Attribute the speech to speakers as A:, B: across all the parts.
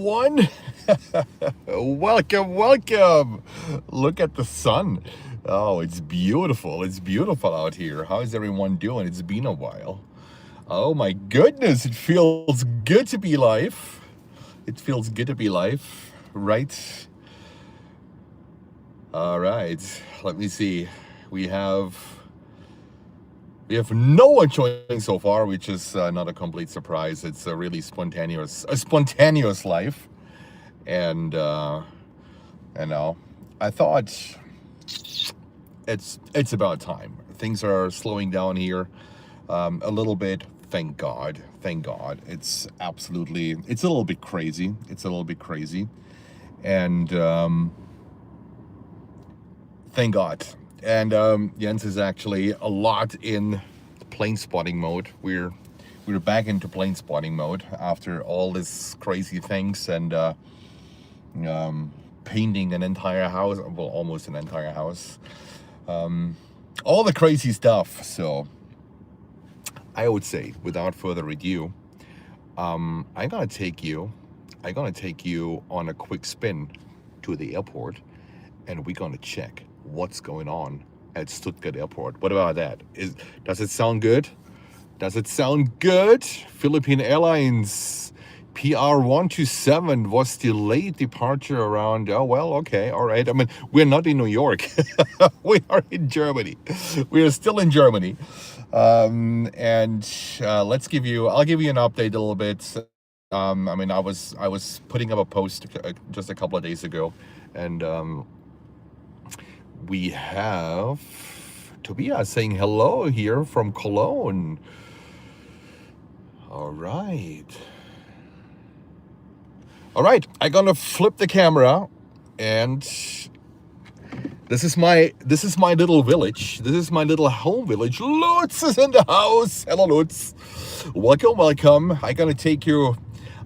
A: everyone. Welcome. Look at the sun. Oh, it's beautiful. It's beautiful out here. How is everyone doing? It's been a while. Oh my goodness, it feels good to be live. It feels good to be live, right? All right, let me see. We have no one joining so far, which is not a complete surprise. It's a really spontaneous life, and you know, I thought it's about time. Things are slowing down here a little bit. Thank God. It's a little bit crazy. And thank God. And Jens is actually a lot in plane spotting mode. We're back into plane spotting mode after all this crazy things and painting an entire house, well, almost an entire house, all the crazy stuff. So I would say, without further ado, I'm gonna take you on a quick spin to the airport, and we're gonna check what's going on at Stuttgart Airport. What about that? Does it sound good? Philippine Airlines PR127 was delayed departure around, oh well, okay, all right. I mean, we're not in New York. We are in Germany. We are still in Germany. And I'll give you an update a little bit. I mean, I was putting up a post just a couple of days ago, and we have Tobias saying hello here from Cologne. All right, I'm gonna flip the camera, and this is my little village. This is my little home village. Lutz is in the house. Hello, Lutz. Welcome. I'm gonna take you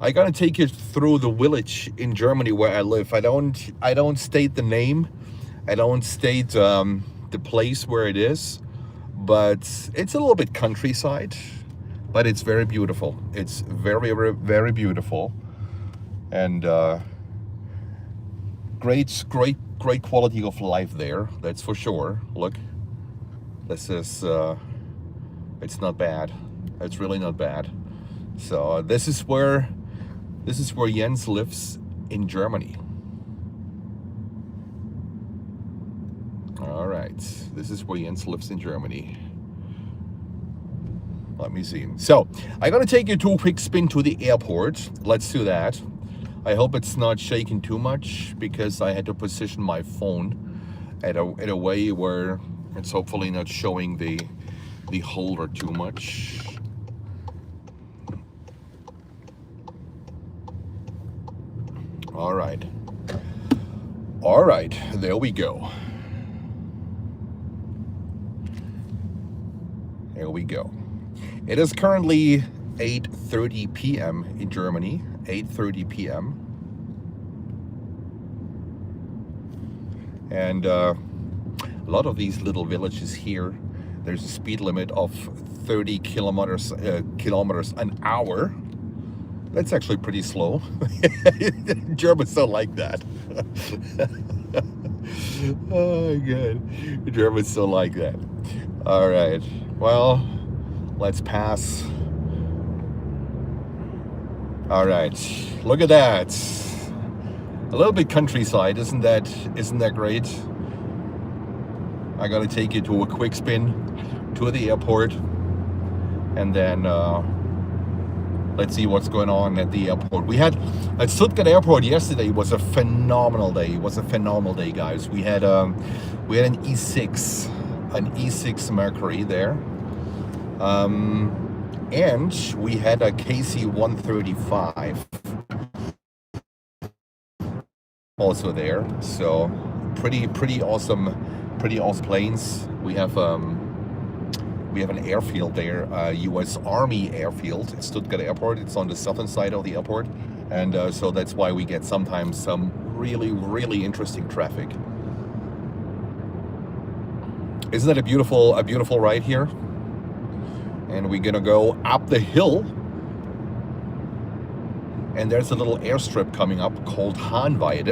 A: through the village in Germany where I live. I don't state the name. I don't state the place where it is, but it's a little bit countryside, but it's very beautiful. It's very, very, very beautiful, and great quality of life there. That's for sure. Look, this is it's not bad. It's really not bad. So this is where Jens lives in Germany. All right, this is where Jens lives in Germany. Let me see. So I'm gonna take you to a quick spin to the airport. Let's do that. I hope it's not shaking too much because I had to position my phone at a way where it's hopefully not showing the holder too much. All right, there we go. There we go. It is currently 8:30 p.m. in Germany. 8:30 p.m. And a lot of these little villages here, there's a speed limit of 30 kilometers an hour. That's actually pretty slow. Germans don't like that. Oh, good. Germans don't like that. All right. Well, let's pass. All right. Look at that. A little bit countryside, isn't that great? I gotta take you to a quick spin to the airport, and then let's see what's going on at the airport. We had at Stuttgart Airport yesterday was a phenomenal day. It was a phenomenal day, guys. We had an E6 Mercury there, and we had a KC-135 also there. So pretty awesome planes. We have an airfield there, U.S. Army airfield at Stuttgart Airport. It's on the southern side of the airport, and so that's why we get sometimes some really interesting traffic. Isn't that a beautiful ride here? And we're gonna go up the hill, and there's a little airstrip coming up called Runway.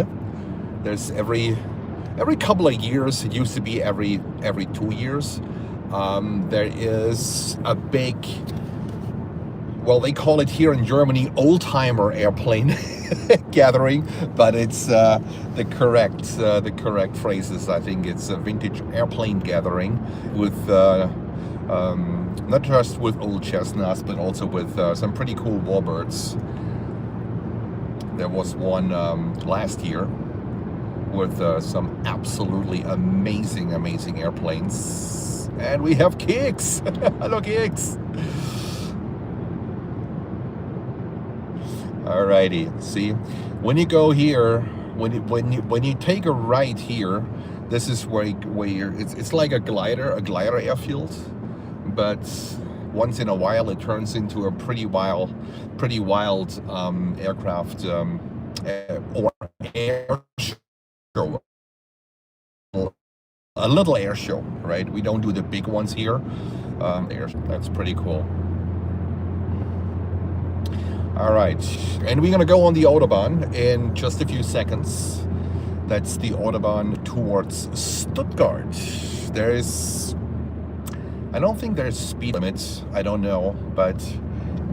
A: There's every couple of years. It used to be every 2 years. There is a big, well, they call it here in Germany old-timer airplane gathering, but it's the correct phrases. I think it's a vintage airplane gathering with not just with old chestnuts, but also with some pretty cool warbirds. There was one last year with some absolutely amazing airplanes, and we have kicks. Hello, kicks. Alrighty, see, when you go here, when you take a right here, this is where it's like a glider airfield, but once in a while it turns into a pretty wild aircraft or air show, a little air show, right? We don't do the big ones here. That's pretty cool. All right, and we're gonna go on the Autobahn in just a few seconds. That's the Autobahn towards Stuttgart. I don't think there's speed limits, I don't know, but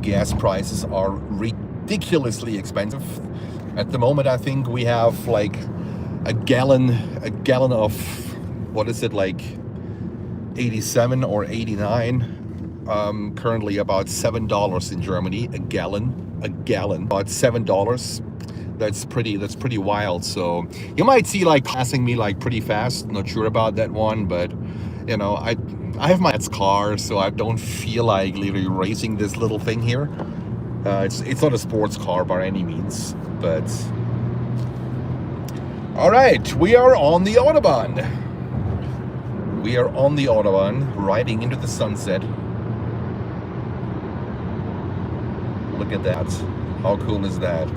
A: gas prices are ridiculously expensive. At the moment, I think we have like a gallon of, what is it, like 87 or 89? Currently about $7 in Germany, a gallon, about $7. That's pretty wild. So you might see like passing me like pretty fast. Not sure about that one, but you know, I have my dad's car, so I don't feel like literally racing this little thing here. It's not a sports car by any means, but all right, we are on the Autobahn. We are on the Autobahn, riding into the sunset. Look at that. How cool is that?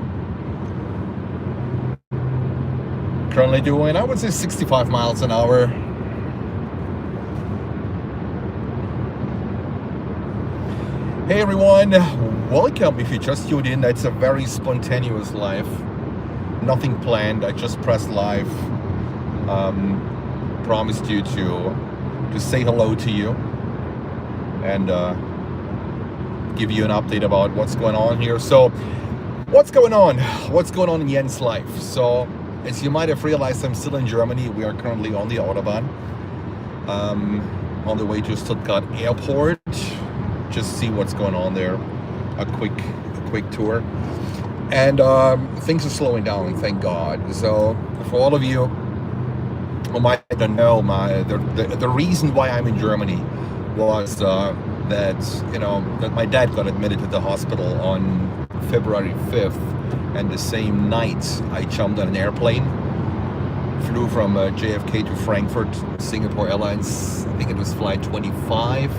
A: Currently doing, I would say, 65 miles an hour. Hey everyone, welcome. If you just tuned in, it's a very spontaneous live. Nothing planned, I just pressed live. Promised you to say hello to you and give you an update about what's going on here. So what's going on in Jens' life? So as you might have realized, I'm still in Germany. We are currently on the Autobahn, on the way to Stuttgart Airport. Just see what's going on there. A quick tour, and things are slowing down, thank God. So for all of you who might not know, the reason why I'm in Germany was that my dad got admitted to the hospital on February 5th, and the same night I jumped on an airplane, flew from JFK to Frankfurt, Singapore Airlines. I think it was flight 25,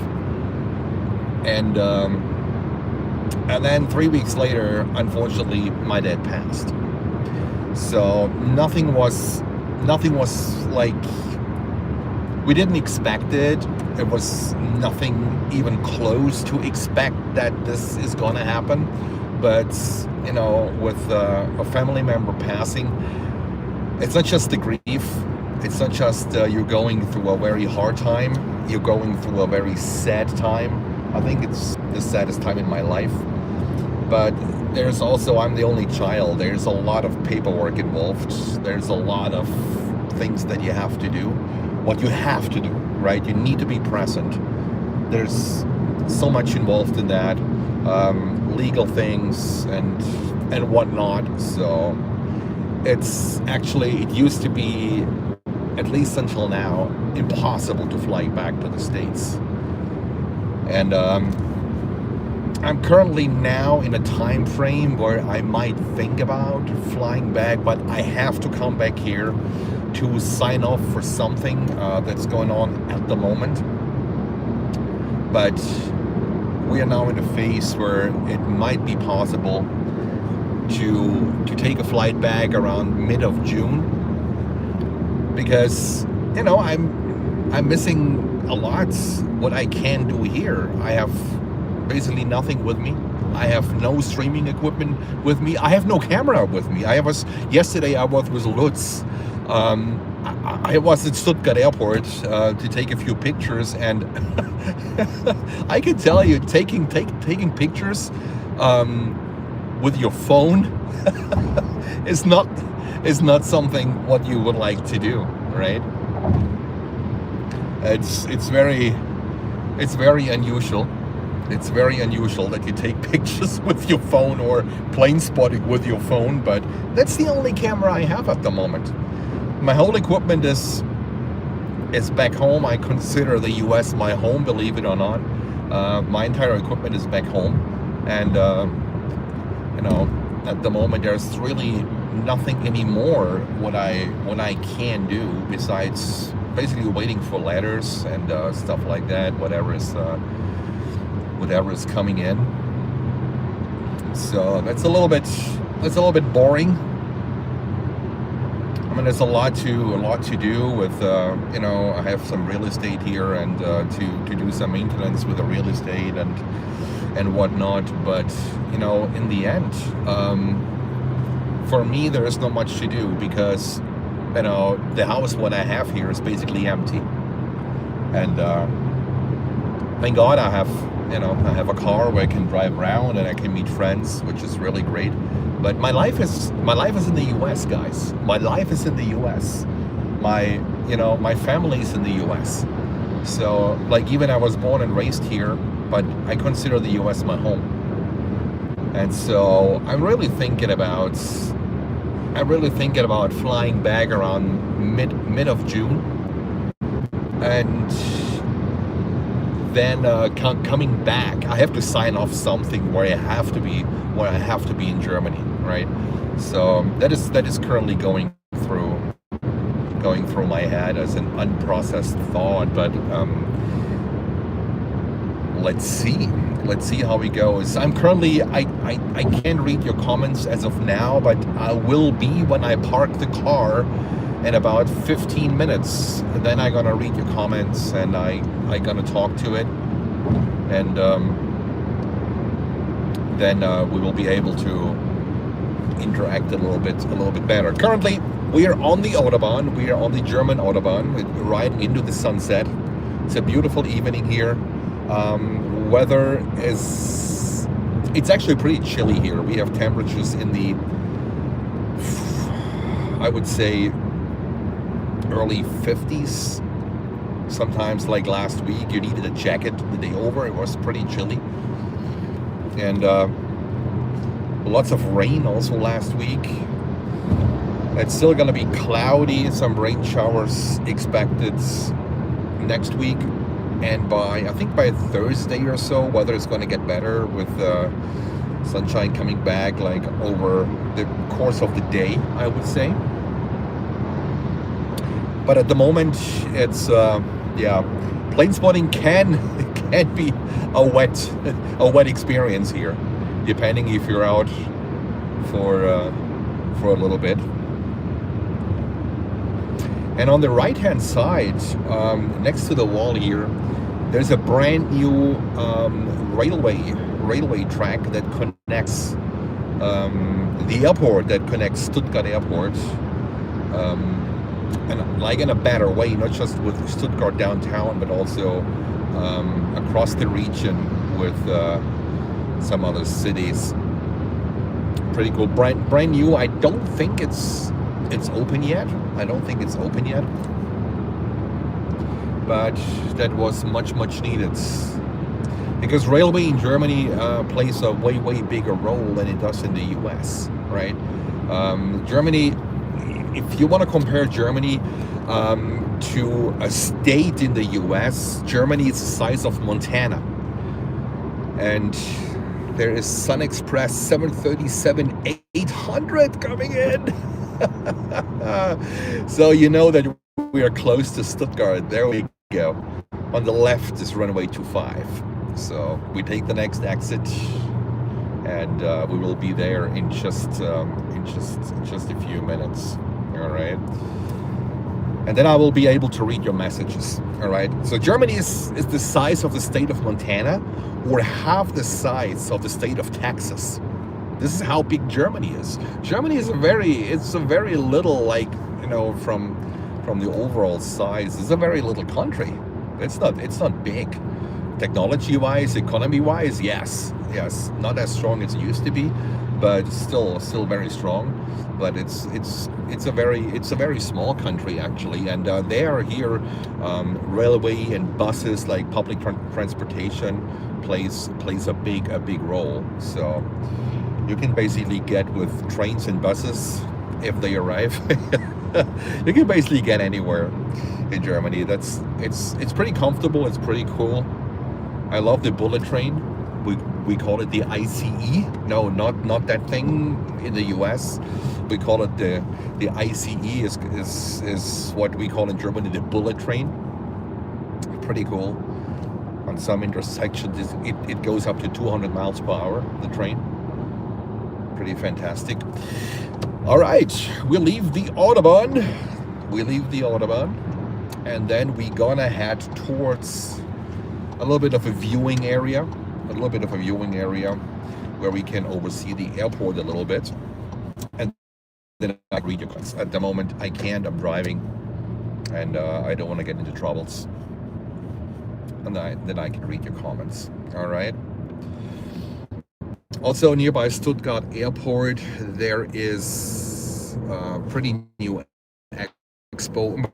A: and then 3 weeks later, unfortunately, my dad passed. So nothing was like, we didn't expect it. It was nothing even close to expect that this is gonna happen. But you know, with a family member passing, it's not just the grief. It's not just you're going through a very hard time. You're going through a very sad time. I think it's the saddest time in my life. But there's also, I'm the only child. There's a lot of paperwork involved. There's a lot of things that you have to do. What you have to do, right? You need to be present. There's so much involved in that, legal things and whatnot. So it's actually, it used to be, at least until now, impossible to fly back to the States. And I'm currently now in a time frame where I might think about flying back, but I have to come back here to sign off for something that's going on at the moment. But we are now in a phase where it might be possible to take a flight back around mid of June, because you know, I'm missing a lot what I can do here. I have basically nothing with me. I have no streaming equipment with me. I have no camera with me. Yesterday I was with Lutz. I was at Stuttgart Airport to take a few pictures, and I can tell you, taking pictures with your phone is not something what you would like to do, right? It's very unusual. It's very unusual that you take pictures with your phone or plane spotting with your phone, but that's the only camera I have at the moment. My whole equipment is back home. I consider the US my home, believe it or not. My entire equipment is back home, and you know, at the moment there's really nothing anymore what I can do besides basically waiting for letters and stuff like that, whatever is coming in. So that's a little bit boring. I mean, there's a lot to do with you know, I have some real estate here, and to do some maintenance with the real estate and whatnot. But you know, in the end, for me, there is not much to do, because you know, the house what I have here is basically empty, and thank God I have a car where I can drive around and I can meet friends, which is really great. But my life is in the US, guys. My life is in the US. My family is in the US. So like, even I was born and raised here, but I consider the US my home. And so I'm really thinking about flying back around mid of June, and then coming back. I have to sign off something where I have to be in Germany, right? So that is currently going through my head as an unprocessed thought. But let's see how it goes. I'm currently, I can't read your comments as of now, but I will be when I park the car in about 15 minutes. And then I'm gonna read your comments, and I gonna talk to it, and then we will be able to interact a little bit better. Currently, we are on the Autobahn. We are on the German Autobahn, right into the sunset. It's a beautiful evening here. Weather is, it's actually pretty chilly here. We have temperatures in the, I would say, early 50s. Sometimes, like last week, you needed a jacket the day over. It was pretty chilly. And lots of rain also last week. It's still going to be cloudy, some rain showers expected next week. And I think by Thursday or so, weather is going to get better, with sunshine coming back like over the course of the day, I would say. But at the moment, it's plane spotting can be a wet experience here, depending if you're out for a little bit. And on the right hand side, next to the wall here, there's a brand new railway track that connects the airport, that connects Stuttgart Airport, and like in a better way, not just with Stuttgart downtown, but also across the region with some other cities. Pretty cool, brand new. I don't think it's open yet. But that was much needed, because railway in Germany plays a way bigger role than it does in the US, right? Germany, if you want to compare Germany to a state in the US, Germany is the size of Montana. And there is Sun Express 737-800 coming in. So you know that we are close to Stuttgart. There we go. On the left is runway 25. So we take the next exit, and we will be there in just a few minutes. All right. and then I will be able to read your messages. All right. So Germany is the size of the state of Montana, or half the size of the state of Texas. This is how big Germany is. Germany is it's a very little, like, you know, from the overall size. It's a very little country. It's not big. Technology-wise, economy-wise, yes, not as strong as it used to be, but still very strong. But it's a very small country actually, and there here, railway and buses, like public transportation, plays a big role. So you can basically get with trains and buses, if they arrive. You can basically get anywhere in Germany. It's pretty comfortable. It's pretty cool. I love the bullet train. We call it the ICE. No, not that thing in the US. We call it the ICE is what we call in Germany the bullet train. Pretty cool. On some intersections, it goes up to 200 miles per hour, the train. Pretty fantastic. All right, we leave the Autobahn. And then we're gonna head towards a little bit of a viewing area where we can oversee the airport a little bit. And then I read your comments. At the moment, I can't. I'm driving, and I don't want to get into troubles. And then I can read your comments. All right. Also, nearby Stuttgart Airport, there is a pretty new expo.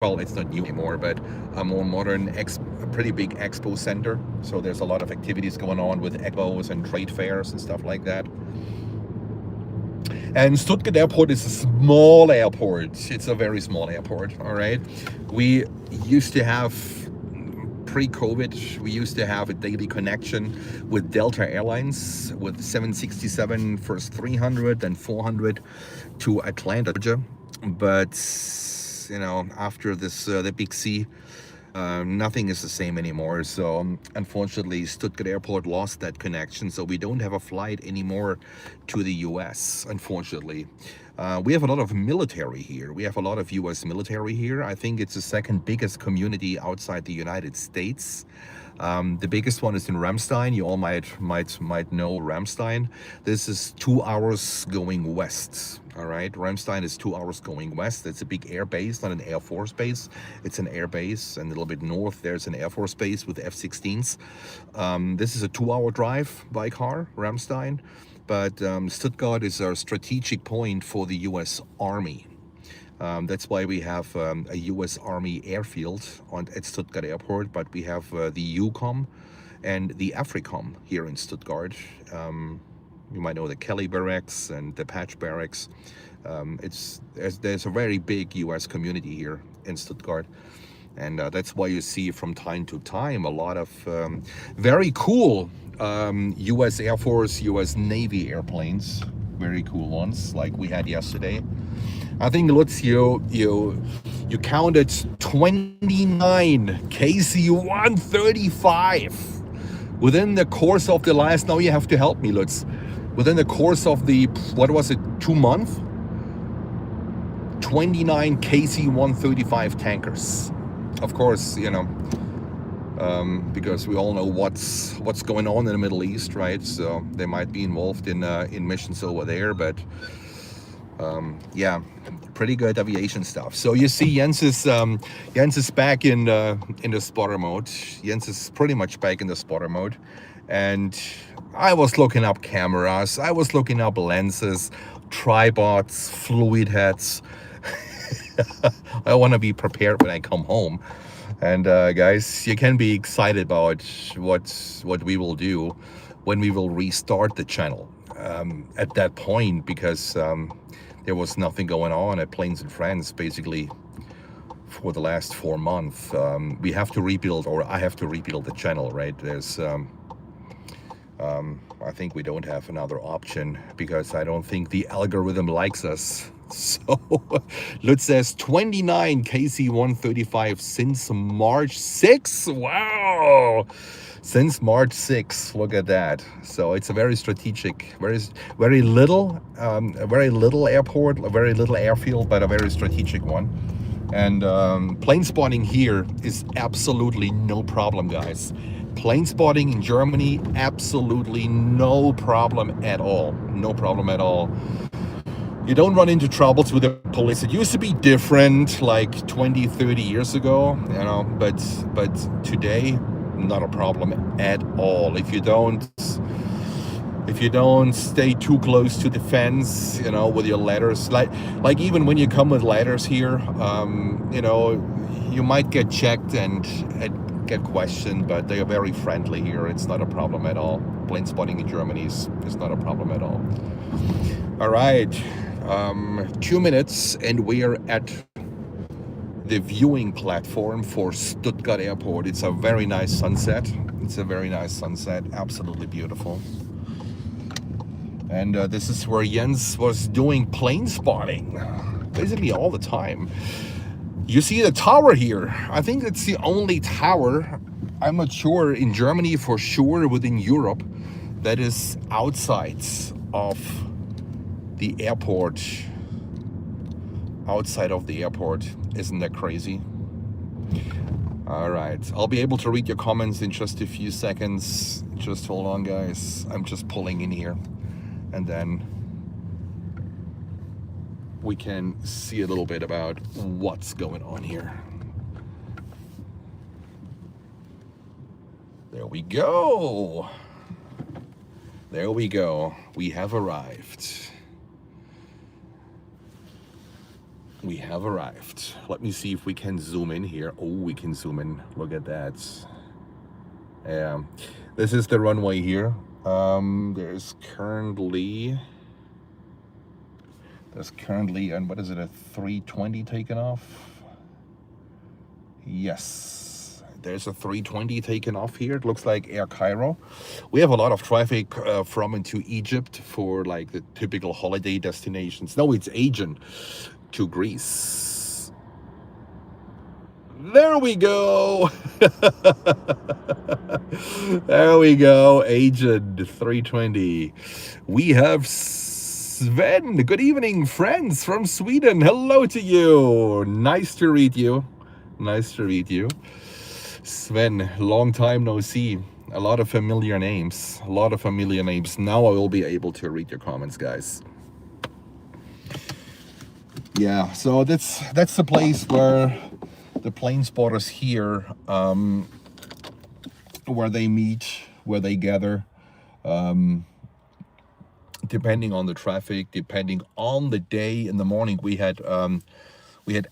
A: Well, it's not new anymore, but a more modern, a pretty big expo center. So there's a lot of activities going on with expos and trade fairs and stuff like that. And Stuttgart Airport is a small airport. It's a very small airport, all right? We used to have, pre-COVID, we used to have a daily connection with Delta Airlines with 767 first 300 and 400 to Atlanta, Georgia. But you know, after this the big C, nothing is the same anymore. So unfortunately, Stuttgart Airport lost that connection, so we don't have a flight anymore to the US, unfortunately. We have a lot of military here. We have a lot of US military here. I think it's the second biggest community outside the United States. The biggest one is in Ramstein. You all might know Ramstein. This is 2 hours going west. All right, Ramstein is 2 hours going west. It's a big air base, not an Air Force base. It's an air base, and a little bit north there's an Air Force base with F-16s. This is a 2-hour drive by car, Ramstein. But Stuttgart is our strategic point for the U.S. Army. That's why we have a U.S. Army airfield at Stuttgart Airport, but we have the UCOM and the AFRICOM here in Stuttgart. You might know the Kelly Barracks and the Patch Barracks. There's a very big U.S. community here in Stuttgart. And that's why you see from time to time a lot of very cool U.S. Air Force, U.S. Navy airplanes. Very cool ones, like we had yesterday. I think, Lutz, you counted 29 KC-135 within the course of the last, now you have to help me, Lutz, within the course of the, what was it, 2 months? 29 KC-135 tankers. Of course, you know, because we all know what's going on in the Middle East, right? So they might be involved in missions over there, but yeah, pretty good aviation stuff. So you see, Jens is back in the spotter mode. Jens is pretty much back in the spotter mode, and I was looking up cameras, I was looking up lenses, tripods, fluid heads. I want to be prepared when I come home. And guys, you can be excited about what we will do when we will restart the channel at that point, because there was nothing going on at Planes and Friends basically for the last 4 months. We have to rebuild, or I have to rebuild the channel, right? There's I think we don't have another option, because I don't think the algorithm likes us. So Lutz says 29 KC-135 since March 6. Wow, since March 6. Look at that. So it's a very strategic, very little airport, a very little airfield, but a very strategic one. And plane spotting here is absolutely no problem, guys. Plane spotting in Germany, absolutely no problem at all. No problem at all. You don't run into troubles with the police. It used to be different like 20, 30 years ago, you know, but today, not a problem at all. If you don't stay too close to the fence, you know, with your ladders, like even when you come with ladders here, you know, you might get checked and get questioned, but they are very friendly here. It's not a problem at all. Plane spotting in Germany is not a problem at all. All right, 2 minutes and we are at the viewing platform for Stuttgart Airport. It's a very nice sunset. It's a very nice sunset, absolutely beautiful. And this is where Jens was doing plane spotting, basically all the time. You see the tower here. I think it's the only tower, I'm not sure, in Germany for sure, within Europe, that is outside of the airport. Outside of the airport. Isn't that crazy? All right, I'll be able to read your comments in just a few seconds. Just hold on, guys. I'm just pulling in here. And then we can see a little bit about what's going on here. There we go. There we go. We have arrived. We have arrived. Let me see if we can zoom in here. Oh, we can zoom in. Look at that. Yeah, this is the runway here. There's currently, and what is it, a 320 taken off? Yes, there's a 320 taken off here. It looks like Air Cairo. We have a lot of traffic from and to Egypt for like the typical holiday destinations. No, it's Aegean to Greece. There we go. There we go. Agent 320. We have Sven. Good evening, friends from Sweden. Hello to you. Nice to read you. Nice to read you. Sven, long time no see. A lot of familiar names. A lot of familiar names. Now I will be able to read your comments, guys. Yeah, so that's the place where the plane spotters here, where they meet, where they gather, depending on the traffic, depending on the day. In the morning we had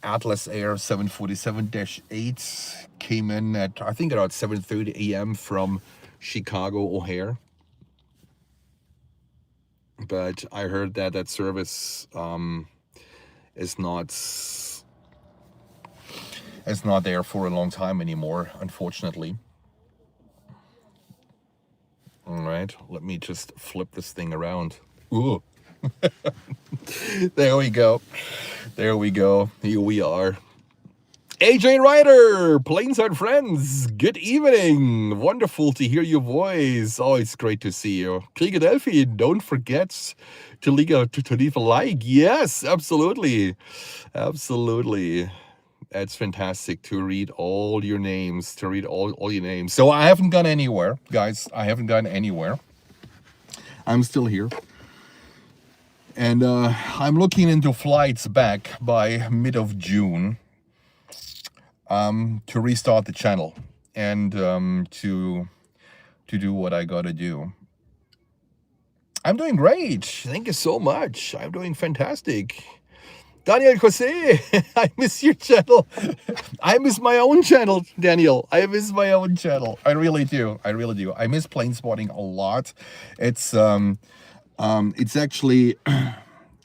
A: Atlas Air 747-8 came in at, I think, about 7:30 a.m. from Chicago O'Hare. But I heard that service is not there for a long time anymore, unfortunately. All right, let me just flip this thing around. Ooh. There we go. There we go. Here we are. AJ Ryder, Planeside friends, good evening. Wonderful to hear your voice. Oh, it's great to see you. Krieger Delphi, don't forget to leave a like. Yes, absolutely. Absolutely. It's fantastic to read all your names, all your names. So I haven't gone anywhere, guys. I haven't gone anywhere. I'm still here. And I'm looking into flights back by mid of June. To restart the channel and to do what I gotta do. I'm doing great. Thank you so much. I'm doing fantastic. Daniel Jose, I miss your channel. I miss my own channel, Daniel. I miss my own channel. I really do. I really do. I miss plane spotting a lot. It's actually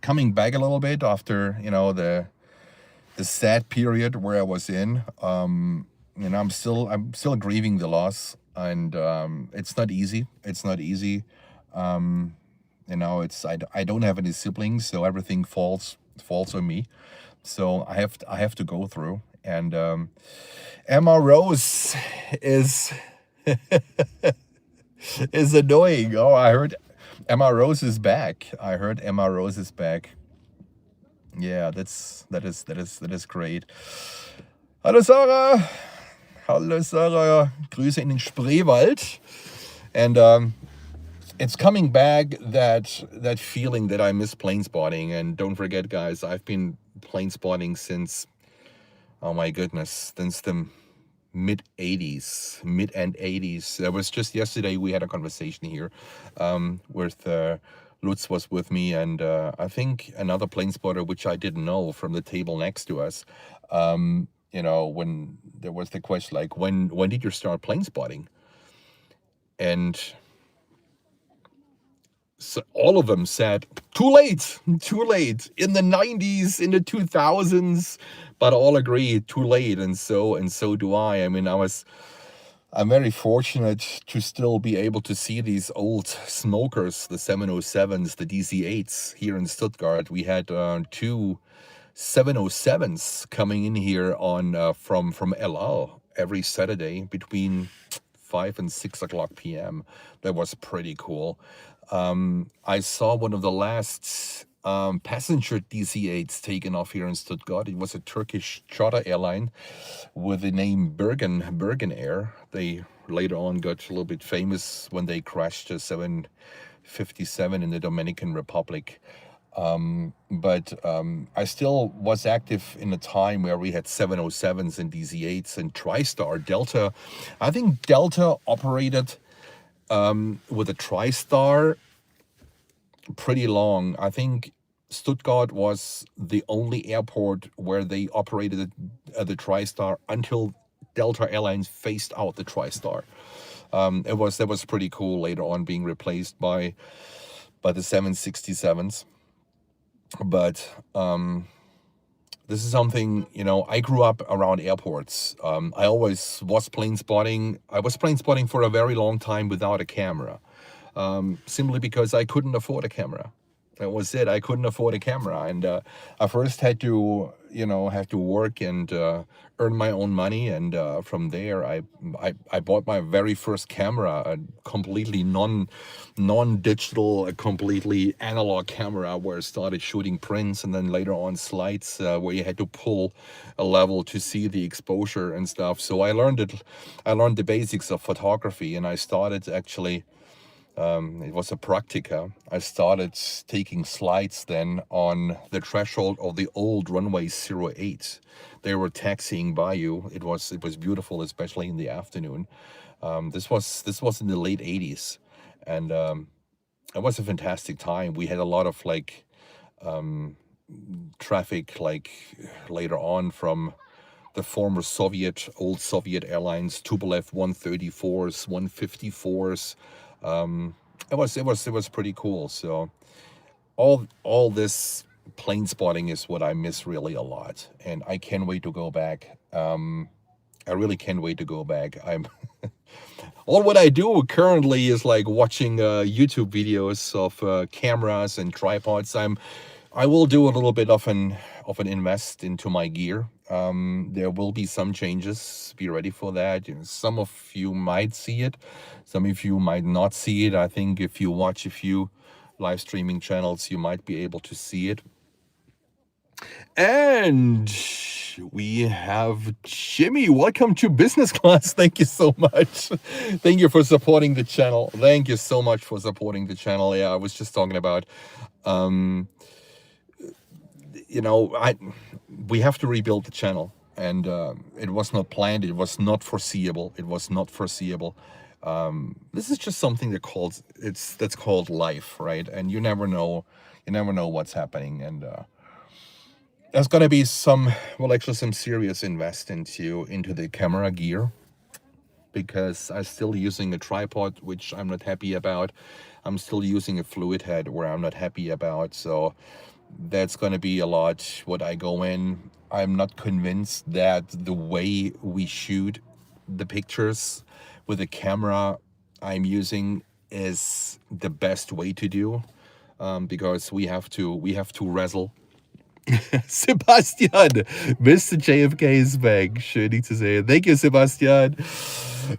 A: coming back a little bit after, you know, the sad period where I was in. You know, I'm still grieving the loss, and it's not easy. It's not easy. You know, I don't have any siblings, so everything falls on me. So I have to go through. And Emma Rose is is annoying. Oh, I heard Emma Rose is back. I heard Emma Rose is back. Yeah, that is great. Hallo Sarah. Hallo Sarah. Grüße in den Spreewald. And it's coming back, that feeling that I miss plane spotting. And don't forget, guys, I've been plane spotting since, oh my goodness, since the mid and 80s. It was just yesterday we had a conversation here with Lutz was with me, and I think another plane spotter, which I didn't know, from the table next to us. When there was the question like, when did you start plane spotting? And so all of them said, too late, in the 90s, in the 2000s, but all agree too late. And so do I. I mean, I'm very fortunate to still be able to see these old smokers, the 707s, the DC-8s here in Stuttgart. We had two 707s coming in here on from El Al every Saturday between 5 and 6 o'clock p.m. That was pretty cool. I saw one of the last passenger DC-8s taken off here in Stuttgart. It was a Turkish charter airline with the name Bergen Air. They later on got a little bit famous when they crashed a 757 in the Dominican Republic. But I still was active in a time where we had 707s and DC-8s and TriStar, Delta. I think Delta operated with a TriStar pretty long. I think Stuttgart was the only airport where they operated the TriStar until Delta Airlines phased out the TriStar. That was pretty cool, later on being replaced by the 767s. But this is something, I grew up around airports. I always was plane spotting. I was plane spotting for a very long time without a camera, simply because I couldn't afford a camera. That was it. I couldn't afford a camera, and I first had to, work and earn my own money, and from there, I bought my very first camera, a completely non-digital, a completely analog camera, where I started shooting prints, and then later on slides, where you had to pull a level to see the exposure and stuff. So I learned the basics of photography, and I started actually. It was a practica. I started taking slides then on the threshold of the old Runway 08. They were taxiing by you. It was beautiful, especially in the afternoon. This was in the late 80s, and it was a fantastic time. We had a lot of traffic, later on, from the former old Soviet airlines, Tupolev 134s, 154s. It was pretty cool. So all this plane spotting is what I miss really a lot, and I can't wait to go back. I really can't wait to go back. All what I do currently is watching YouTube videos of cameras and tripods. I will do a little bit of an invest into my gear. There will be some changes. Be ready for that. Some of you might see it, some of you might not see it. I think if you watch a few live streaming channels, you might be able to see it. And we have Jimmy. Welcome to business class. Thank you so much. Thank you for supporting the channel. Thank you so much for supporting the channel. Yeah, I was just talking about we have to rebuild the channel, and it was not planned. It was not foreseeable. This is just something that's called life, right? And you never know what's happening, and there's gonna be some serious invest into the camera gear, because I'm still using a tripod, which I'm not happy about. I'm still using a fluid head, where I'm not happy about. So that's going to be a lot what I go in. I'm not convinced that the way we shoot the pictures with the camera I'm using is the best way to do, because we have to wrestle. Sebastian, Mr. JFK is back. Schön zu sehen. Thank you, Sebastian.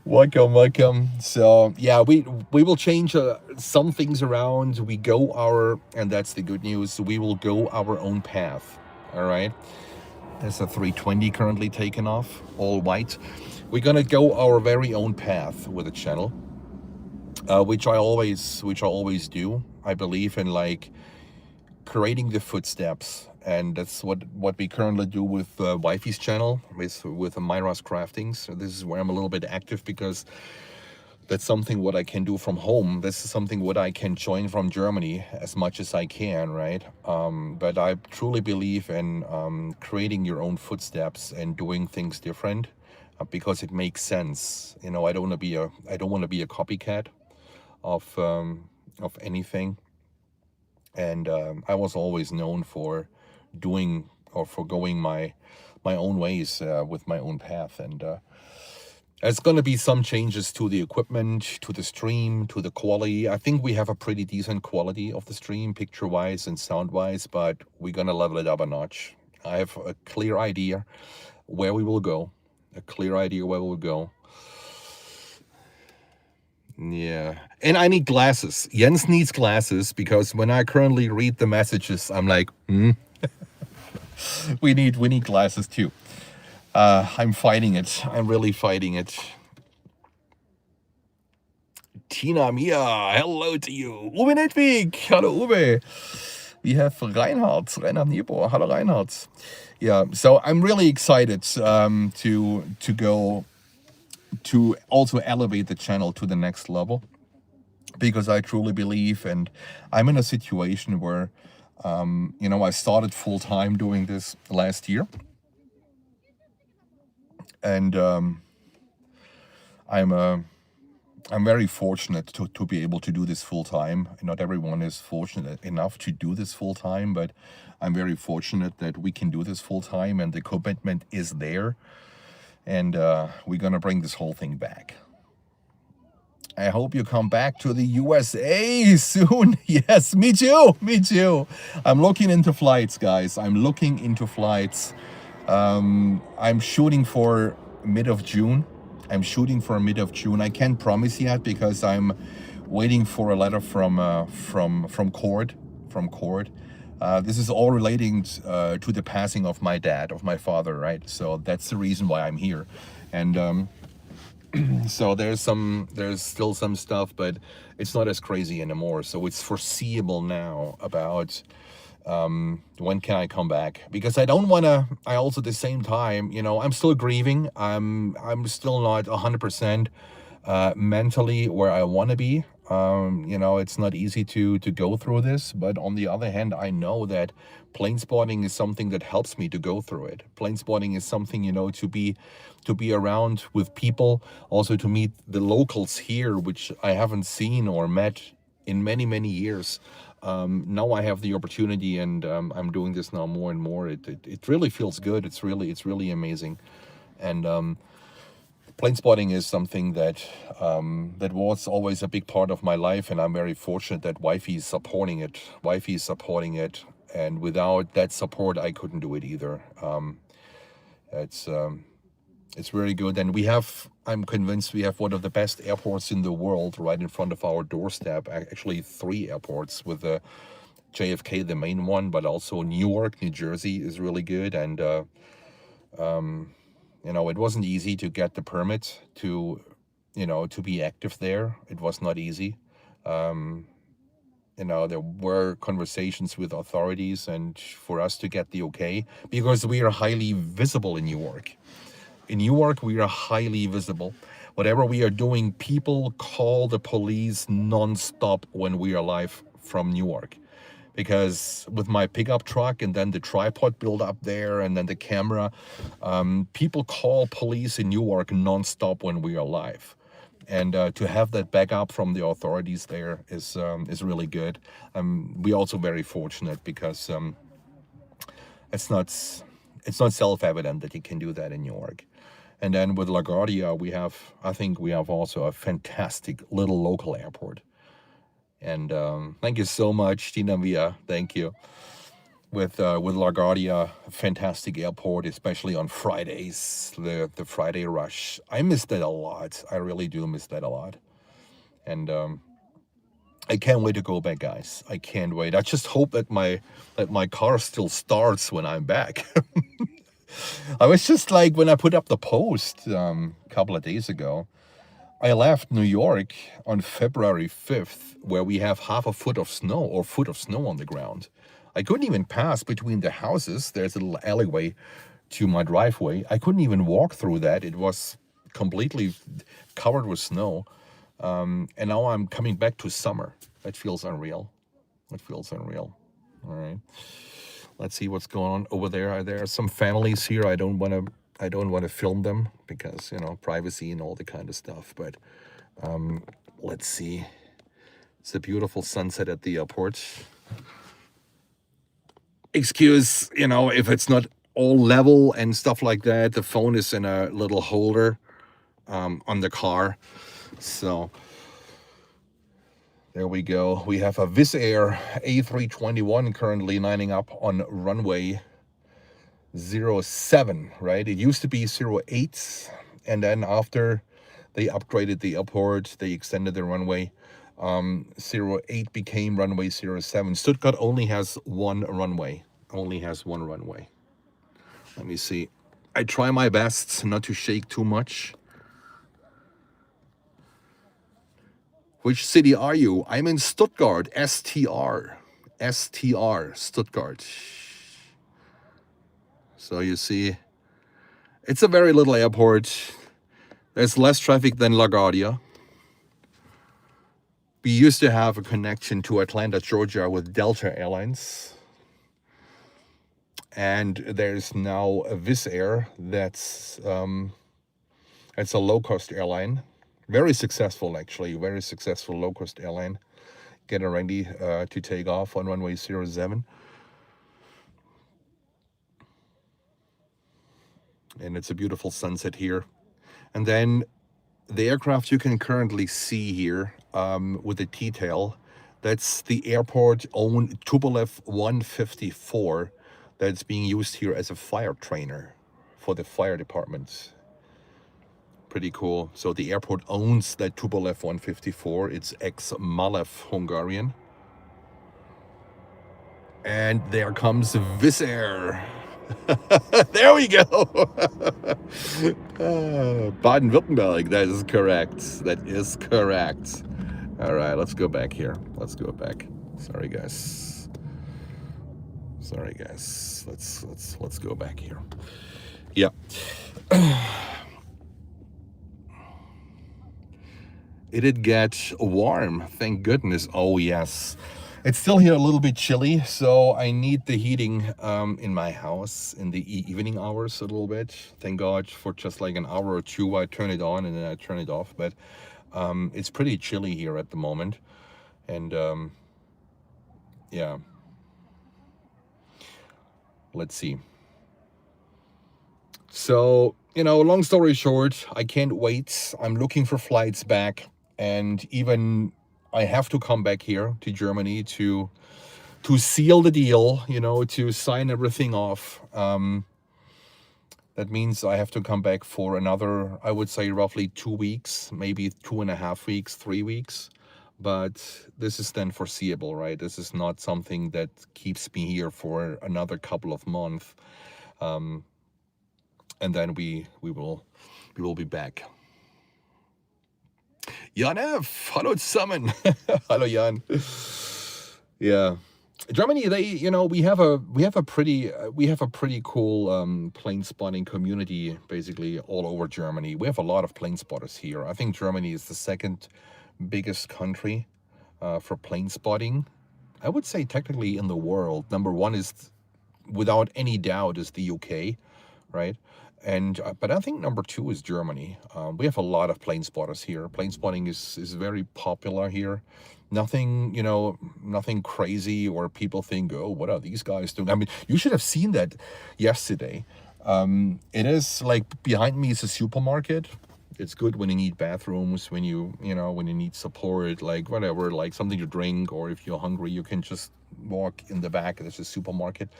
A: Welcome. So yeah, we will change some things around. And that's the good news. We will go our own path. All right. There's a 320 currently taken off, all white. We're gonna go our very own path with the channel, which I always do. I believe in like creating the footsteps, and that's what we currently do with Wifey's channel, with Myra's Craftings. So this is where I'm a little bit active because that's something what I can do from home. This is something what I can join from Germany as much as I can, right? But I truly believe in creating your own footsteps and doing things different because it makes sense. You know, I don't want to be a copycat of anything. And I was always known for doing or for going my own ways with my own path. And there's going to be some changes to the equipment, to the stream, to the quality. I think we have a pretty decent quality of the stream, picture-wise and sound-wise, but we're going to level it up a notch. I have a clear idea where we will go, Yeah, and I need glasses. Jens needs glasses because when I currently read the messages, I'm like, we need glasses too. I'm fighting it. I'm really fighting it. Tina Mia, hello to you. Uwe Nedwig, hello Uwe. We have Reinhard Niebuhr, hello Reinhard. Yeah, so I'm really excited to go to also elevate the channel to the next level, because I truly believe, and I'm in a situation where, you know, I started full-time doing this last year, and I'm very fortunate to be able to do this full-time. Not everyone is fortunate enough to do this full-time, but I'm very fortunate that we can do this full-time, and the commitment is there, and we're gonna bring this whole thing back. I hope you come back to the USA soon. Yes, me too, me too. I'm looking into flights, guys. I'm looking into flights. I'm shooting for mid of June. I can't promise yet because I'm waiting for a letter from court. This is all relating to the passing of my dad, of my father, right? So that's the reason why I'm here, and so there's still some stuff, but it's not as crazy anymore. So it's foreseeable now about when can I come back, because I don't want to. I also at the same time, you know, I'm still grieving. I'm still not 100% mentally where I want to be. You know, it's not easy to go through this, but on the other hand, I know that plane spotting is something that helps me to go through it. Plane spotting is something, you know, to be around with people, also to meet the locals here, which I haven't seen or met in many years. Now I have the opportunity, and I'm doing this now more and more. It really feels good. It's really amazing, and plane spotting is something that that was always a big part of my life, and I'm very fortunate that Wifey is supporting it. And without that support, I couldn't do it either. It's very good, and I'm convinced we have one of the best airports in the world right in front of our doorstep. Actually, 3 airports, with the JFK, the main one, but also Newark, New Jersey is really good. And you know, it wasn't easy to get the permit to, you know, to be active there. It was not easy. You know, there were conversations with authorities, and for us to get the okay, because we are highly visible in Newark. In Newark, we are highly visible. Whatever we are doing, people call the police non-stop when we are live from Newark. Because with my pickup truck and then the tripod build up there and then the camera, people call police in Newark non-stop when we are live. And to have that backup from the authorities there is really good. We're also very fortunate because it's not self-evident that you can do that in Newark. And then with LaGuardia, I think we have also a fantastic little local airport. And thank you so much, Tina Via. Thank you. With LaGuardia, a fantastic airport, especially on Fridays, the Friday rush. I miss that a lot. I really do miss that a lot. And I can't wait to go back, guys. I can't wait. I just hope that my car still starts when I'm back. I was just like, when I put up the post a couple of days ago, I left New York on February 5th, where we have half a foot of snow or foot of snow on the ground. I couldn't even pass between the houses. There's a little alleyway to my driveway. I couldn't even walk through that. It was completely covered with snow. And now I'm coming back to summer. That feels unreal. It feels unreal. All right. Let's see what's going on over there. There are some families here. I don't want to film them because, you know, privacy and all the kind of stuff. But let's see. It's a beautiful sunset at the airport. Excuse, you know, if it's not all level and stuff like that. The phone is in a little holder on the car. So there we go. We have a Wizz Air A321 currently lining up on runway 07, right? It used to be 08, and then after they upgraded the airport, they extended the runway. 08 became runway 07. Stuttgart only has one runway. Let me see. I try my best not to shake too much. Which city are you? I'm in Stuttgart, STR, Stuttgart. So you see, it's a very little airport. There's less traffic than LaGuardia. We used to have a connection to Atlanta, Georgia with Delta Airlines. And there's now a Wizz Air that's a low-cost airline. Very successful, actually. Very successful low-cost airline. Getting ready to take off on runway 07. And it's a beautiful sunset here. And then the aircraft you can currently see here with the T-tail, that's the airport-owned Tupolev 154 that's being used here as a fire trainer for the fire department. Pretty cool. So the airport owns that Tupolev 154. It's ex-Malev Hungarian. And there comes Wizz Air. There we go. Baden-Württemberg, that is correct. That is correct. All right, let's go back here. Let's go back. Sorry, guys. Let's go back here. Yeah. It did get warm, thank goodness. Oh yes. It's still here a little bit chilly, so I need the heating in my house in the evening hours a little bit. Thank God for just like an hour or two I turn it on and then I turn it off. But it's pretty chilly here at the moment. And yeah. Let's see. So, you know, long story short, I can't wait. I'm looking for flights back. And even I have to come back here to Germany to seal the deal, you know, to sign everything off. That means I have to come back for another, I would say roughly 2 weeks, maybe 2.5 weeks, 3 weeks. But this is then foreseeable, right? This is not something that keeps me here for another couple of months. And then we will be back. Jan F, hello zusammen. Hello Jan. Yeah, Germany. They, you know, we have a pretty cool plane spotting community basically all over Germany. We have a lot of plane spotters here. I think Germany is the second biggest country for plane spotting. I would say technically in the world. Number one is, without any doubt, is the UK, right? And but I think number two is Germany. We have a lot of plane spotters here. Plane spotting is very popular here. Nothing, you know, nothing crazy or people think, oh, what are these guys doing? I mean, you should have seen that yesterday. It is like behind me is a supermarket. It's good when you need bathrooms, when you need support, like whatever, like something to drink, or if you're hungry, you can just walk in the back. There's a supermarket.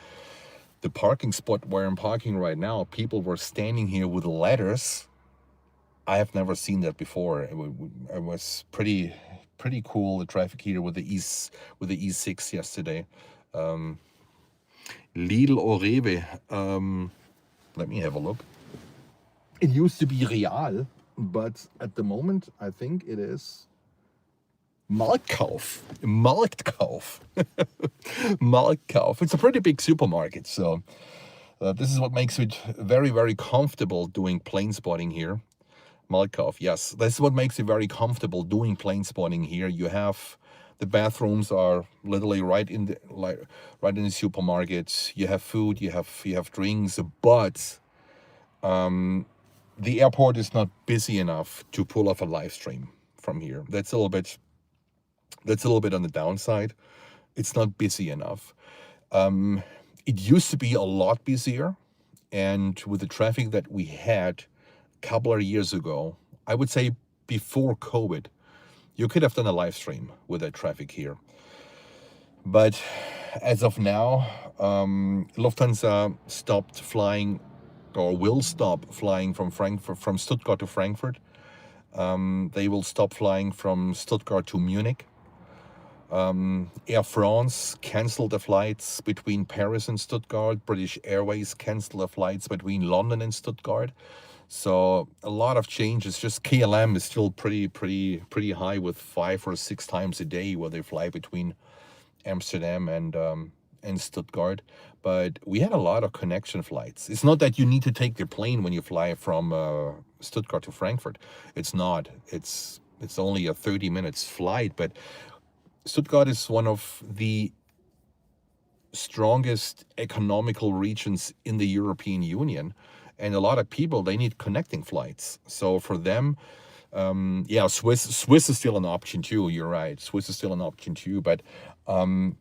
A: The parking spot where I'm parking right now, people were standing here with ladders. I have never seen that before. It was pretty pretty cool, the traffic here with the E6 yesterday. Lidl or Rewe. Let me have a look. It used to be Real, but at the moment I think it is Marktkauf. Marktkauf. Marktkauf. It's a pretty big supermarket, so this is what makes it very, very comfortable doing plane spotting here. Marktkauf, yes. This is what makes it very comfortable doing plane spotting here. You have the bathrooms are literally right in the supermarket. You have food, you have drinks, but the airport is not busy enough to pull off a live stream from here. That's a little bit on the downside. It's not busy enough. It used to be a lot busier, and with the traffic that we had a couple of years ago, I would say before COVID, you could have done a live stream with that traffic here. But as of now, Lufthansa stopped flying, or will stop flying from Stuttgart to Frankfurt. They will stop flying from Stuttgart to Munich. Air France canceled the flights between Paris and Stuttgart. British Airways canceled the flights between London and Stuttgart. So a lot of changes. Just KLM is still pretty high with 5 or 6 times a day where they fly between Amsterdam and Stuttgart. But we had a lot of connection flights. It's not that you need to take the plane when you fly from Stuttgart to Frankfurt. It's not. It's only a 30 minutes flight, but Stuttgart is one of the strongest economical regions in the European Union, and a lot of people, they need connecting flights. So for them, yeah, Swiss is still an option too. You're right, Swiss is still an option too. But when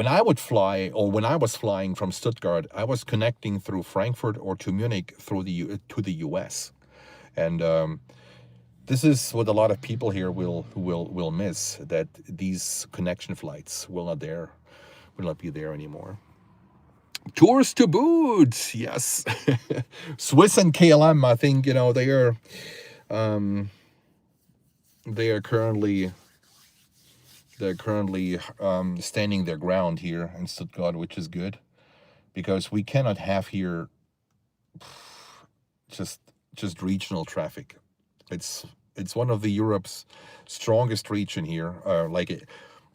A: I would fly, or when I was flying from Stuttgart, I was connecting through Frankfurt or to Munich through to the US, and this is what a lot of people here will miss, that these connection flights will not be there anymore. Tours to boot, yes. Swiss and KLM, I think, they are currently standing their ground here in Stuttgart, which is good, because we cannot have here just regional traffic. It's one of the Europe's strongest region here,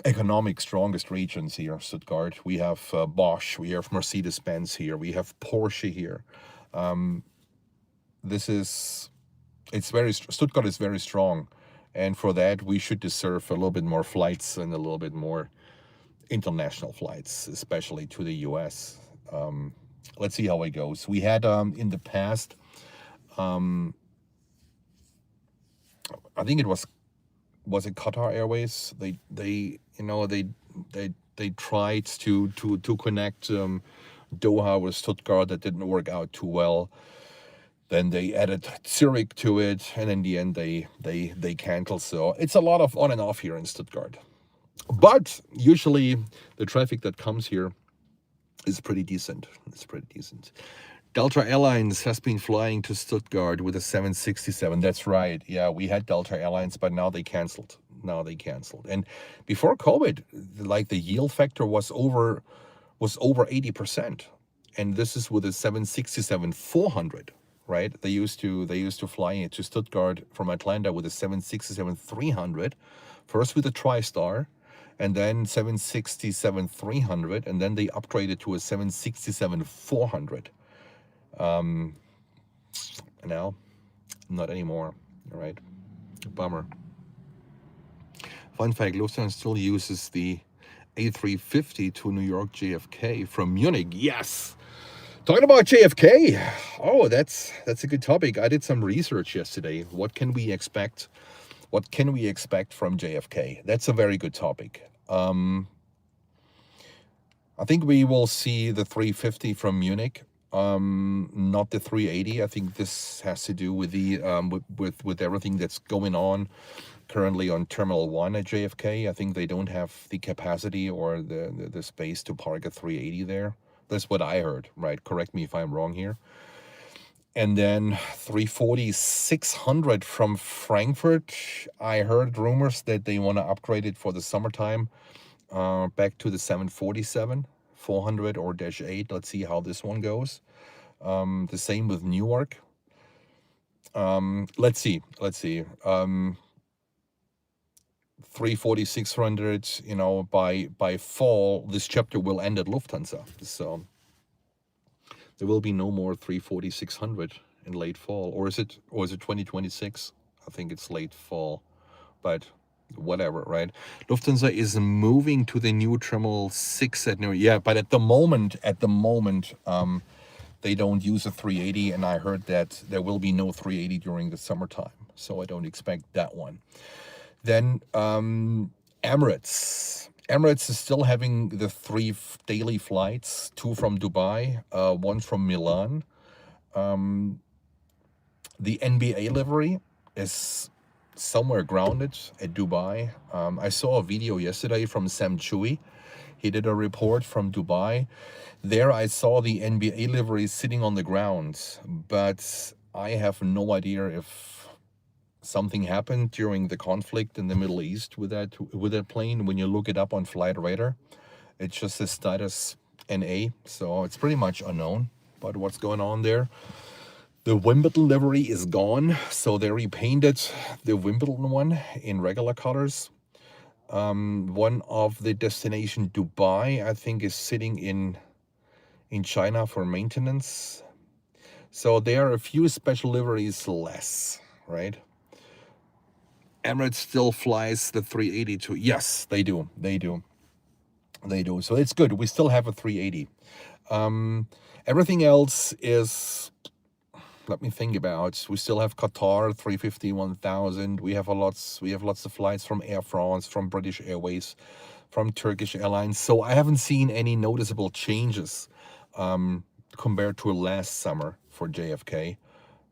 A: economic strongest regions here, Stuttgart. We have Bosch, we have Mercedes-Benz here, we have Porsche here. Stuttgart is very strong, and for that we should deserve a little bit more flights and a little bit more international flights, especially to the US. Let's see how it goes. We had in the past, I think it was it Qatar Airways? They tried to connect Doha with Stuttgart. That didn't work out too well. Then they added Zurich to it, and in the end they canceled. So it's a lot of on and off here in Stuttgart. But usually the traffic that comes here is pretty decent. It's pretty decent. Delta Airlines has been flying to Stuttgart with a 767. That's right. Yeah, we had Delta Airlines, but now they canceled. And before COVID, like, the yield factor was over 80%. And this is with a 767-400, right? They used to fly to Stuttgart from Atlanta with a 767-300, first with a TriStar, and then 767-300, and then they upgraded to a 767-400. Now, not anymore. All right, bummer. Fun fact: Lufthansa still uses the A350 to New York JFK from Munich. Yes. Talking about JFK. Oh, that's a good topic. I did some research yesterday. What can we expect? What can we expect from JFK? That's a very good topic. I think we will see the 350 from Munich. Not the 380. I think this has to do with the with everything that's going on currently on Terminal 1 at JFK. I think they don't have the capacity or the space to park a 380 there. That's what I heard, right? Correct me if I'm wrong here. And then 340-600 from Frankfurt. I heard rumors that they want to upgrade it for the summertime, back to the 747 400 or -8. Let's see how this one goes. The same with Newark. Let's see. 340-600. You know, by fall, this chapter will end at Lufthansa. So there will be no more 340-600 in late fall, or is it 2026? I think it's late fall, but whatever, right? Lufthansa is moving to the new Terminal 6 at New. Yeah, but at the moment, they don't use a 380, and I heard that there will be no 380 during the summertime, so I don't expect that one. Then Emirates. Emirates is still having the 3 daily flights, 2 from Dubai, 1 from Milan. The NBA livery is somewhere grounded at Dubai. I saw a video yesterday from Sam Chui. He did a report from Dubai. There I saw the NBA livery sitting on the ground, but I have no idea if something happened during the conflict in the Middle East with that plane. When you look it up on Flight Radar, it just says status NA, so it's pretty much unknown. But what's going on there? The Wimbledon livery is gone, so they repainted the Wimbledon one in regular colors. One of the destination, Dubai, I think, is sitting in China for maintenance. So there are a few special liveries less, right? Emirates still flies the 382. Yes, they do. So it's good. We still have a 380. Everything else is, let me think about. We still have Qatar 350-1000. We have lots of flights from Air France, from British Airways, from Turkish Airlines. So I haven't seen any noticeable changes compared to last summer for JFK.